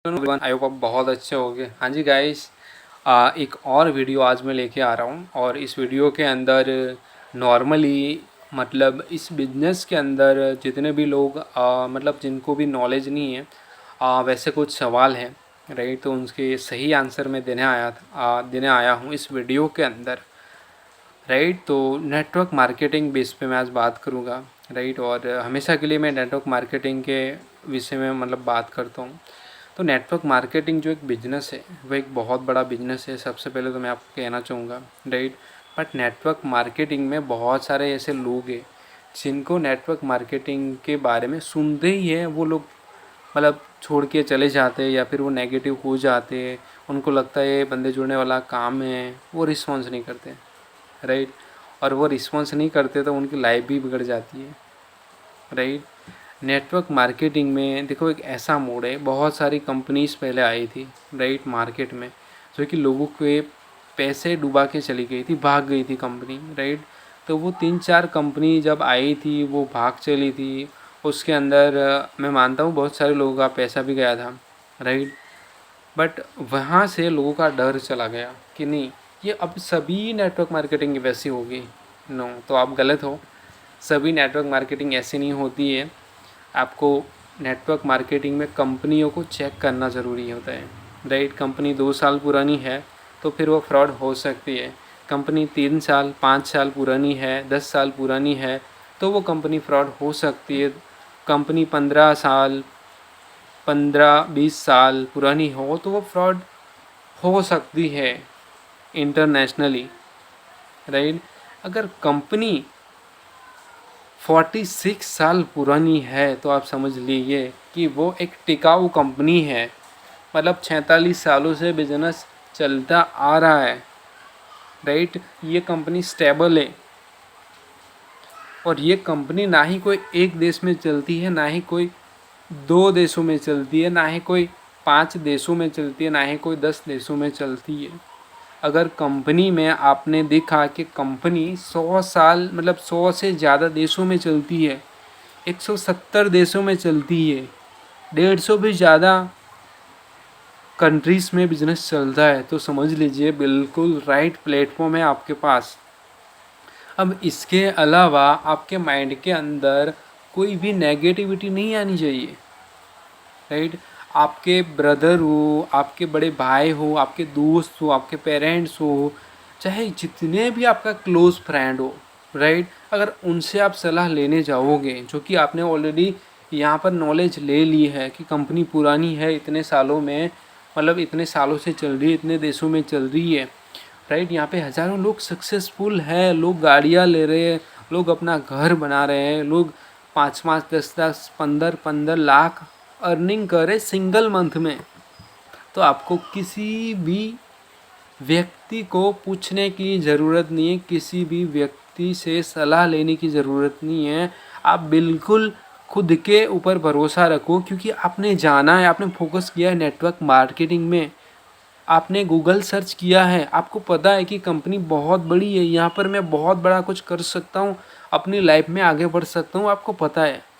Everyone, I hope आप बहुत अच्छे होंगे। हाँ जी गाइस, एक और वीडियो आज मैं लेके आ रहा हूँ और इस वीडियो के अंदर नॉर्मली मतलब इस बिज़नेस के अंदर जितने भी लोग मतलब जिनको भी नॉलेज नहीं है, वैसे कुछ सवाल हैं, राइट। तो उनके सही आंसर मैं देने आया हूँ इस वीडियो के अंदर, राइट। तो नेटवर्क मार्केटिंग बेस पे मैं आज बात करूँगा, राइट। और हमेशा के लिए मैं नेटवर्क मार्केटिंग के विषय में मतलब बात करता हूँ। तो नेटवर्क मार्केटिंग जो एक बिजनेस है वो एक बहुत बड़ा बिजनेस है, सबसे पहले तो मैं आपको कहना चाहूँगा, राइट। बट नेटवर्क मार्केटिंग में बहुत सारे ऐसे लोग हैं जिनको नेटवर्क मार्केटिंग के बारे में सुनते ही है वो लोग मतलब छोड़ के चले जाते हैं या फिर वो नेगेटिव हो जाते हैं। उनको लगता है ये बंदे जुड़ने वाला काम है, वो रिस्पॉन्स नहीं करते, राइट। और वो रिस्पॉन्स नहीं करते तो उनकी लाइफ भी बिगड़ जाती है, राइट। नेटवर्क मार्केटिंग में देखो एक ऐसा मोड है, बहुत सारी कंपनीज पहले आई थी, राइट, मार्केट में, जो कि लोगों के पैसे डुबा के चली गई थी, भाग गई थी कंपनी, राइट। तो वो 3-4 कंपनी जब आई थी वो भाग चली थी। उसके अंदर मैं मानता हूँ बहुत सारे लोगों का पैसा भी गया था, राइट। बट वहाँ से लोगों का डर चला गया कि नहीं, ये अब सभी नेटवर्क मार्केटिंग वैसी होगी। नो, तो आप गलत हो। सभी नेटवर्क मार्केटिंग ऐसी नहीं होती है। आपको नेटवर्क मार्केटिंग में कंपनियों को चेक करना ज़रूरी होता है, राइट। कंपनी 2 साल पुरानी है तो फिर वो फ्रॉड हो सकती है। कंपनी 3 साल 5 साल पुरानी है, 10 साल पुरानी है तो वो कंपनी फ्रॉड हो सकती है। कंपनी 15-20 साल पुरानी हो तो वो फ्रॉड हो सकती है इंटरनेशनली, राइट। अगर कंपनी 46 साल पुरानी है तो आप समझ लीजिए कि वो एक टिकाऊ कंपनी है। मतलब 46 सालों से बिजनेस चलता आ रहा है, राइट। ये कंपनी स्टेबल है और ये कंपनी ना ही कोई एक देश में चलती है, ना ही कोई 2 देशों में चलती है, ना ही कोई 5 देशों में चलती है, ना ही कोई 10 देशों में चलती है। अगर कंपनी में आपने देखा कि कंपनी 100 साल मतलब 100 से ज़्यादा देशों में चलती है, 170 देशों में चलती है, 150 भी ज़्यादा कंट्रीज़ में बिजनेस चलता है, तो समझ लीजिए बिल्कुल राइट प्लेटफॉर्म है आपके पास। अब इसके अलावा आपके माइंड के अंदर कोई भी नेगेटिविटी नहीं आनी चाहिए, राइट। आपके ब्रदर हो, आपके बड़े भाई हो, आपके दोस्त हो, आपके पेरेंट्स हो, चाहे जितने भी आपका क्लोज फ्रेंड हो, राइट। अगर उनसे आप सलाह लेने जाओगे, जो कि आपने ऑलरेडी यहाँ पर नॉलेज ले ली है कि कंपनी पुरानी है, इतने सालों में मतलब इतने सालों से चल रही है, इतने देशों में चल रही है, राइट। यहाँ पे हज़ारों लोग सक्सेसफुल है, लोग गाड़ियाँ ले रहे हैं, लोग अपना घर बना रहे हैं, लोग 5-5, 10-10, 15-15 लाख अर्निंग करे सिंगल मंथ में। तो आपको किसी भी व्यक्ति को पूछने की ज़रूरत नहीं है, किसी भी व्यक्ति से सलाह लेने की ज़रूरत नहीं है। आप बिल्कुल खुद के ऊपर भरोसा रखो, क्योंकि आपने जाना है, आपने फोकस किया है नेटवर्क मार्केटिंग में, आपने गूगल सर्च किया है, आपको पता है कि कंपनी बहुत बड़ी है, यहाँ पर मैं बहुत बड़ा कुछ कर सकता हूँ, अपनी लाइफ में आगे बढ़ सकता हूँ, आपको पता है।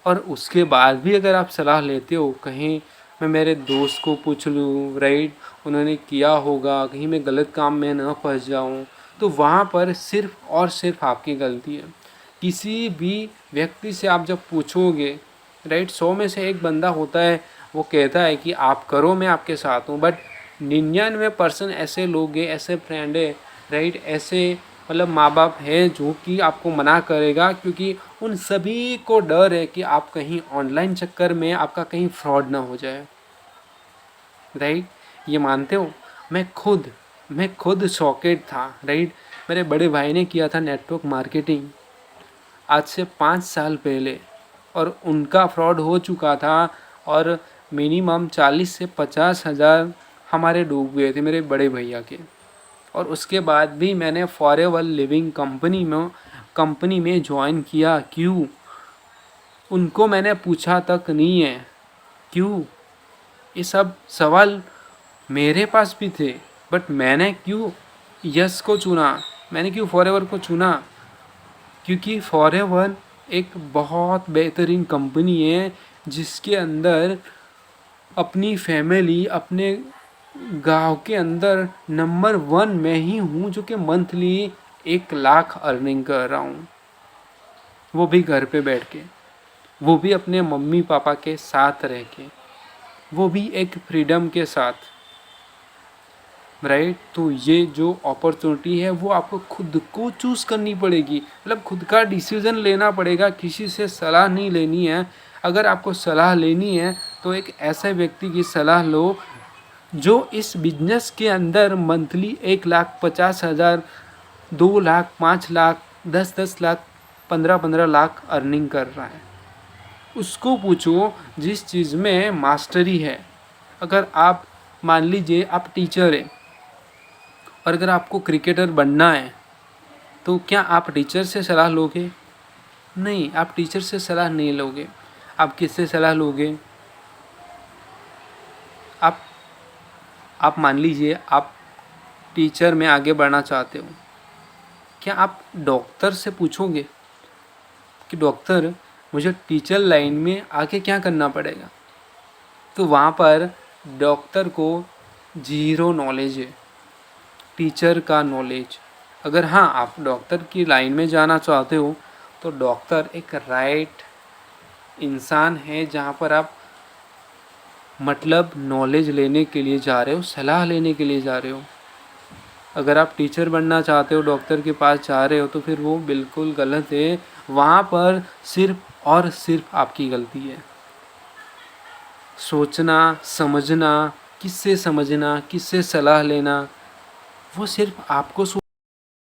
और उसके बाद भी अगर आप सलाह लेते हो, कहीं मैं मेरे दोस्त को पूछ लूँ, राइट, उन्होंने किया होगा, कहीं मैं गलत काम में ना फंस जाऊँ, तो वहाँ पर सिर्फ और सिर्फ आपकी गलती है। किसी भी व्यक्ति से आप जब पूछोगे, राइट, 100 में से एक बंदा होता है वो कहता है कि आप करो, मैं आपके साथ हूँ। बट 99% ऐसे लोग हैं, ऐसे फ्रेंड है, राइट, ऐसे मतलब माँ बाप है जो कि आपको मना करेगा, क्योंकि उन सभी को डर है कि आप कहीं ऑनलाइन चक्कर में आपका कहीं फ्रॉड ना हो जाए, राइट। ये मानते हो? मैं खुद शॉकेड था, राइट। मेरे बड़े भाई ने किया था नेटवर्क मार्केटिंग आज से 5 साल पहले, और उनका फ्रॉड हो चुका था, और मिनिमम 40 से 50 हज़ार हमारे डूब गए थे, मेरे बड़े भैया के। और उसके बाद भी मैंने फॉरएवर लिविंग कंपनी में ज्वाइन किया। क्यों? उनको मैंने पूछा तक नहीं है क्यों। ये सब सवाल मेरे पास भी थे, बट मैंने क्यों यस को चुना, मैंने क्यों फॉरएवर को चुना? क्योंकि फॉरएवर एक बहुत बेहतरीन कंपनी है जिसके अंदर अपनी फैमिली, अपने गांव के अंदर नंबर 1 में ही हूँ जो कि मंथली 1 लाख अर्निंग कर रहा हूँ, वो भी घर पे बैठ के, वो भी अपने मम्मी पापा के साथ रह के, वो भी एक फ्रीडम के साथ, राइट। तो ये जो अपॉर्चुनिटी है वो आपको खुद को चूज़ करनी पड़ेगी, मतलब खुद का डिसीजन लेना पड़ेगा, किसी से सलाह नहीं लेनी है। अगर आपको सलाह लेनी है तो एक ऐसे व्यक्ति की सलाह लो जो इस बिजनेस के अंदर मंथली 1,50,000, 2 लाख, 5 लाख, 10-10 लाख, 15-15 लाख अर्निंग कर रहा है। उसको पूछो जिस चीज़ में मास्टरी है। अगर आप मान लीजिए आप टीचर हैं और अगर आपको क्रिकेटर बनना है तो क्या आप टीचर से सलाह लोगे? नहीं, आप टीचर से सलाह नहीं लोगे। आप किससे सलाह लोगे? आप मान लीजिए आप टीचर में आगे बढ़ना चाहते हो, क्या आप डॉक्टर से पूछोगे कि डॉक्टर मुझे टीचर लाइन में आके क्या करना पड़ेगा? तो वहाँ पर डॉक्टर को जीरो नॉलेज है टीचर का नॉलेज। अगर हाँ आप डॉक्टर की लाइन में जाना चाहते हो तो डॉक्टर एक राइट इंसान है जहाँ पर आप मतलब नॉलेज लेने के लिए जा रहे हो, सलाह लेने के लिए जा रहे हो। अगर आप टीचर बनना चाहते हो, डॉक्टर के पास जा रहे हो, तो फिर वो बिल्कुल गलत है। वहाँ पर सिर्फ और सिर्फ आपकी गलती है। सोचना, समझना, किससे सलाह लेना, वो सिर्फ आपको